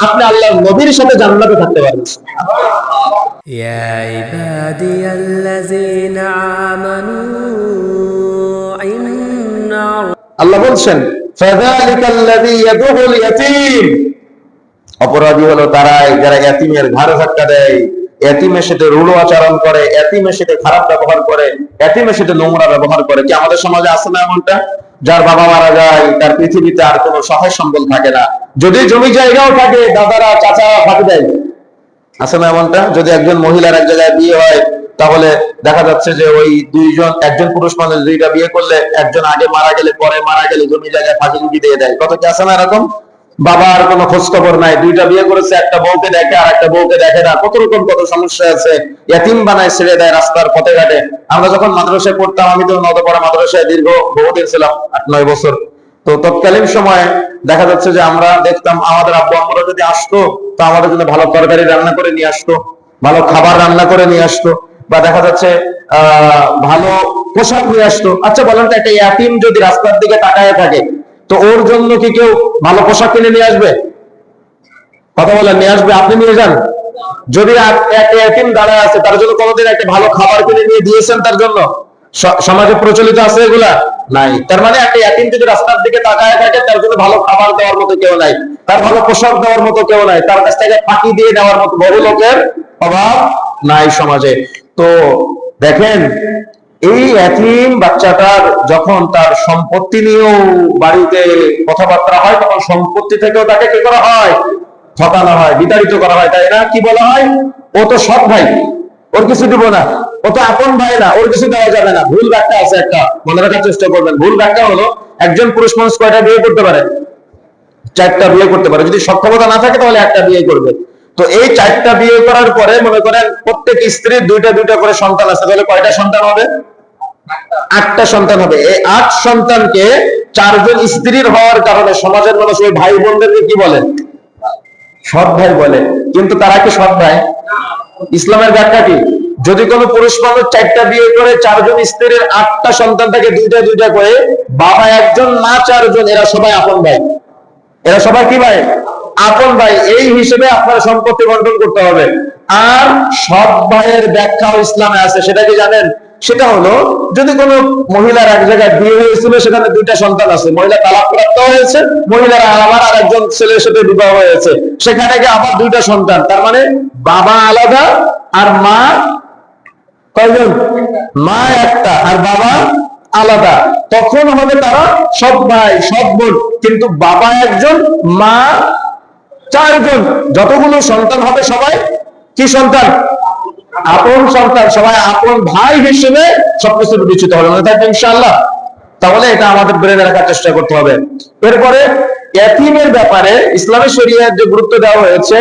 আপনি আল্লাহর নবীর সাথে জান্নাতে থাকতে পারবেন। ইয়া ইবাদিয়াল্লাযীনা আমানু ইন্না আল্লাহ বলছেন ফাযালিকাল্লাযী ইয়াদুল ইয়াতীম, অপরাধী হলো তারাই যারা ইয়াতীমের ঘাড় ধাক্কা দেয়, ইয়াতীমের সাথে রূঢ় আচরণ করে, ইয়াতীমের সাথে খারাপ ব্যবহার করে, ইয়াতীমের সাথে নোংরা ব্যবহার করে। কি আমাদের সমাজে আছে না এমনটা? যার বাবা মারা যায় তার পৃথিবীতে আর কোনো সহায় সম্বল থাকে না, যদি জমি জায়গাও থাকে দাদারা চাচারা ফাঁকি দেয়। আছে না এমনটা? যদি একজন মহিলার এক জায়গায় বিয়ে হয় তাহলে দেখা যাচ্ছে যে ওই দুইজন, একজন পুরুষ মানুষ দুইটা বিয়ে করলে একজন আগে মারা গেলে পরে মারা গেলে জমি জায়গায় ফাঁকি দিয়ে দেয়। কত কি আছে না এরকম? বাবার কোনো খোঁজ খবর নাই, দুইটা বিয়ে করেছে, একটা বউকে দেখে আর একটা বউকে দেখে না, কত রকম কত সমস্যা আছে। ইয়াতিম বানায় ছেড়ে দেয় রাস্তার পথে ঘাটে। আমরা যখন মাদ্রাসায় পড়তাম, আমি তো নদপাড়া মাদ্রাসায় দীর্ঘ বহুদিন ছিলাম, 8-9 বছর। তো তৎকালীন সময়ে দেখা যাচ্ছে যে আমরা দেখতাম আমাদের আব্বু আম্মুরা যদি আসতো তো আমাদের জন্য ভালো তরকারি রান্না করে নিয়ে আসতো, ভালো খাবার রান্না করে নিয়ে আসতো, বা দেখা যাচ্ছে ভালো পোশাক নিয়ে আসতো। আচ্ছা বলেন তো, একটা ইয়াতিম যদি রাস্তার দিকে তাকায় থাকে তো ওর জন্য কি কেউ ভালো পোশাক কিনে নিয়ে আসবে? কথা বলেন, নিয়ে আসবে? আপনি নিয়ে যান? যদি একটা ইয়াতিম দাঁড়ায় আছে তার জন্য কোনোদিন একটা ভালো খাবার কিনে নিয়ে দিয়েছেন তার জন্য? সমাজে প্রচলিত আছে এগুলা? নাই। তার মানে একটা ইয়াতিম যদি রাস্তার দিকে তাকায় থাকে তার জন্য ভালো খাবার দেওয়ার মতো কেউ নাই, তার ভালো পোশাক দেওয়ার মতো কেউ নাই, তার কাছ থেকে ফাঁকি দিয়ে দেওয়ার মতো বহু লোকের অভাব নাই সমাজে। তো দেখেন, এই ইয়াতিম বাচ্চাটার যখন তার সম্পত্তি নিয়েও বাড়িতে কথাবার্তা হয় তখন সম্পত্তি থেকেও তাকে কি করা হয়? ঠকানো হয়, বিতাড়িত করা হয়, তাই না? কি বলা হয়? ও তো সৎ ভাই, ওর কিছু দিব না, ও তো আপন ভাই না, ওর কিছু দেওয়া যাবে না। ভুল ব্যাখ্যা আছে একটা, মনে রাখার চেষ্টা করবেন। ভুল ব্যাখ্যা হলো একজন পুরুষ মানুষ কয়টা বিয়ে করতে পারে? 4টা বিয়ে করতে পারে। যদি সক্ষমতা না থাকে তাহলে 1টা বিয়ে করবে। তো এই 4টা বিয়ে করার পরে মনে করেন প্রত্যেক স্ত্রীর 2টা করে সন্তান আছে, তাহলে কয়টা সন্তান হবে? 8টা সন্তান হবে। এই 8 সন্তানকে 4জন স্ত্রীর হওয়ার কারণে সমাজের মানুষ ওই ভাই বোনদেরকে কি বলে? সৎ ভাই বলে। কিন্তু তারা কি সৎ ভাই? ইসলামের ব্যাখ্যা কি? যদি কোনো পুরুষ মানুষ 4টা বিয়ে করে 4জন স্ত্রীর 8টা সন্তান থেকে 2টা করে, বাবা একজন মা 4জন, এরা সবাই আপন ভাই। এরা সবাই কি ভাই? আপন ভাই। এই হিসেবে আপনার সম্পত্তি বন্টন করতে হবে। আর সৎ ভাইয়ের ব্যাখ্যাও ইসলামে আছে, সেটা কি জানেন? সেটা হলো যদি কোনো মহিলার এক জায়গায় বিয়ে হয়েছিল, সেখানে 2টা সন্তান আছে, মহিলা তালাকপ্রাপ্ত হয়েছে, মহিলার আবার আরেকজন ছেলের সাথে বিবাহ হয়েছে, সেখানে কি আবার 2টা সন্তান, তার মানে বাবা আলাদা আর মা কয়জন? মা একটা আর বাবা আলাদা। তখন হবে তারা সৎ ভাই সৎ বোন, কিন্তু বাবা একজন মা 4জন। যতগুলো সন্তান হবে সবাই কি সন্তান? আপন সন্তান, সবাই আপন ভাই হিসেবে সবকিছু বিবেচিত হবে, মনে থাকবে ইনশাআল্লাহ। তাহলে এটা আমাদের ব্রেনে রাখার চেষ্টা করতে হবে। এরপরে ইয়াতীমের ব্যাপারে ইসলামী শরীয়তে যে গুরুত্ব দেওয়া হয়েছে,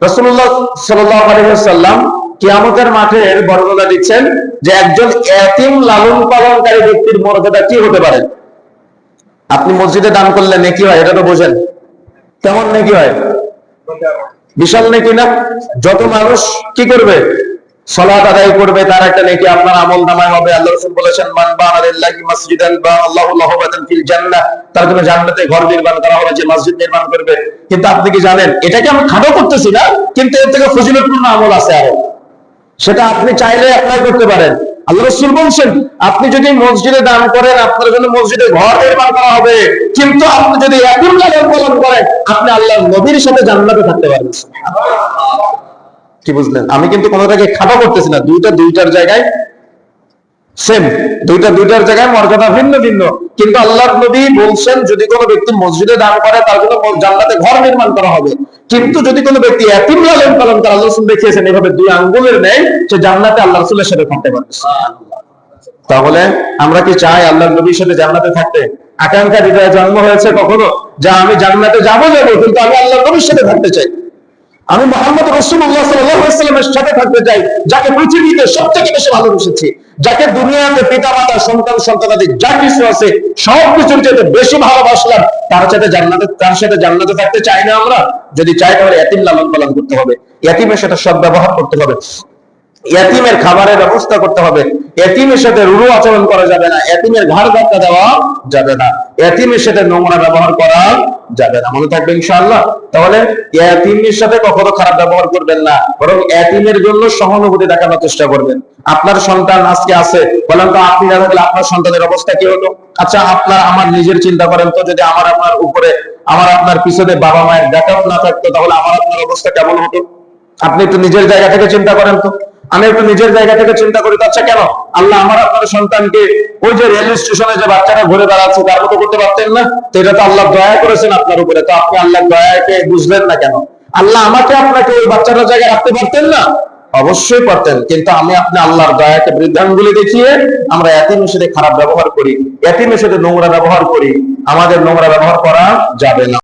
রাসূলুল্লাহ সাল্লাল্লাহু আলাইহি ওয়াসাল্লাম কিয়ামতের মাঠের বর্ণনা দিচ্ছেন যে একজন ইয়াতীম লালন পালনকারী ব্যক্তির মর্যাদা কি হতে পারে। আপনি মসজিদে দান করলে নেকি হয়, এটা তো বোঝেন। কেমন নেকি হয়? বিশাল নেকি না? যত মানুষ কি করবে? সালাত আদায় করবে, তার একটা নেকি আপনার আমল নামায় হবে। আল্লাহ রাসূল বলেছেন, মান বানা লিল্লাহি মাসজিদান বা আল্লাহু লাহু বাইতান ফিল জান্নাহ, তার জন্য জান্নাতে ঘর নির্মাণ করা হবে, যে মসজিদ নির্মাণ করবে। কিন্তু আপনি কি জানেন, এটাকে আমি খাটো করতেছি না, কিন্তু এর থেকে ফজিলতপূর্ণ আমল আছে আরো, সেটা আপনি চাইলে অ্যাপ্লাই করতে পারেন। আল্লাহ রাসূল বলছেন, আপনি যদি মসজিদে দান করেন আপনার জন্য মসজিদে ঘর নির্মাণ করা হবে, কিন্তু আপনি যদি ইয়াতীম লালন পালন করেন আপনি আল্লাহর নবীর সাথে জান্নাতে থাকতে পারবেন। কি বুঝলেন? আমি কিন্তু কোনোটাকে খাটো করতেছি না, দুইটার জায়গায় সেম, দুইটার জায়গায় মর্যাদা ভিন্ন ভিন্ন। কিন্তু আল্লাহর নবী বলছেন যদি কোনো ব্যক্তি মসজিদে দান করে তার জন্য জান্নাতে ঘর নির্মাণ করা হবে, কিন্তু যদি কোনো ব্যক্তি ইয়াতীম লালন পালন করে, আল্লাহ রাসূল দেখিয়েছেন এভাবে 2 আঙ্গুলের ন্যায়, সে জান্নাতে আল্লাহ রাসূলের সাথে থাকতে পারবে। তাহলে আমরা কি চাই আল্লাহর নবীর সাথে জান্নাতে থাকতে? আকাঙ্ক্ষা হৃদয়ে জন্ম হয়েছে কখনো যে আমি জান্নাতে যাবো, কিন্তু আমি আল্লাহর নবীর সাথে থাকতে চাই, আমি মুহাম্মদ রাসূলুল্লাহ সাল্লাল্লাহু আলাইহি ওয়াসাল্লামের সাথে থাকতে চাই, যাকে পৃথিবীতে সবথেকে বেশি ভালোবেসেছি, যাকে দুনিয়াতে পিতামাতা সন্তানাদি যা কিছু আছে সবকিছুর চেয়ে বেশি ভালোবাসলাম, তার সাথে জান্নাতে থাকতে চাই না আমরা? যদি চাই তাহলে ইয়াতীম লালন পালন করতে হবে, ইয়াতীমের সাথে সদ্ব্যবহার করতে হবে, ইয়াতীমের খাবারের ব্যবস্থা করতে হবে, ইয়াতীমের সাথে রূঢ় আচরণ করা যাবে না, ইয়াতীমের ঘাড় ধাক্কা দেওয়া যাবে না। এতিমের সাথে নোংরা ব্যবহার করা যাবে না। মনে থাকবে ইনশাআল্লাহ। তাহলে এতিমের সাথে কখনো খারাপ ব্যবহার করবেন না, বরং এতিমের জন্য সহানুভূতি দেখানোর চেষ্টা করবেন। আপনার সন্তান আজকে আছে, বলেন তো আপনি না থাকলে আপনার সন্তানের অবস্থা কি হতো? আচ্ছা আপনার আমার নিজের চিন্তা করেন তো, যদি আমার আপনার উপরে আমার আপনার পিছনে বাবা মায়ের ব্যাকআপ না থাকতো, তাহলে আমার আপনার অবস্থা কেমন হতো? আপনি একটু নিজের জায়গা থেকে চিন্তা করেন তো। আমি একটু নিজের জায়গা থেকে চিন্তা করি, আচ্ছা কেন আল্লাহ আমার আপনার সন্তানকে ওই যে রেল স্টেশনে যে বাচ্চারা ঘুরে বেড়াচ্ছে তার মতো করতে পারতেন না? তো এটা তো আল্লাহ দয়া করেছেন আপনার উপরে, তো আপনি আল্লাহর দয়াকে বুঝলেন না কেন? আল্লাহ আমাকে আপনাকে ওই বাচ্চাটার জায়গায় রাখতে পারতেন না? অবশ্যই পারতেন, কিন্তু আমি আপনি আল্লাহর দয়াকে বৃদ্ধাঙ্গুলি দেখিয়ে আমরা এতিমের সাথে খারাপ ব্যবহার করি, এতিমের সাথে নোংরা ব্যবহার করি। আমাদের নোংরা ব্যবহার করা যাবে না।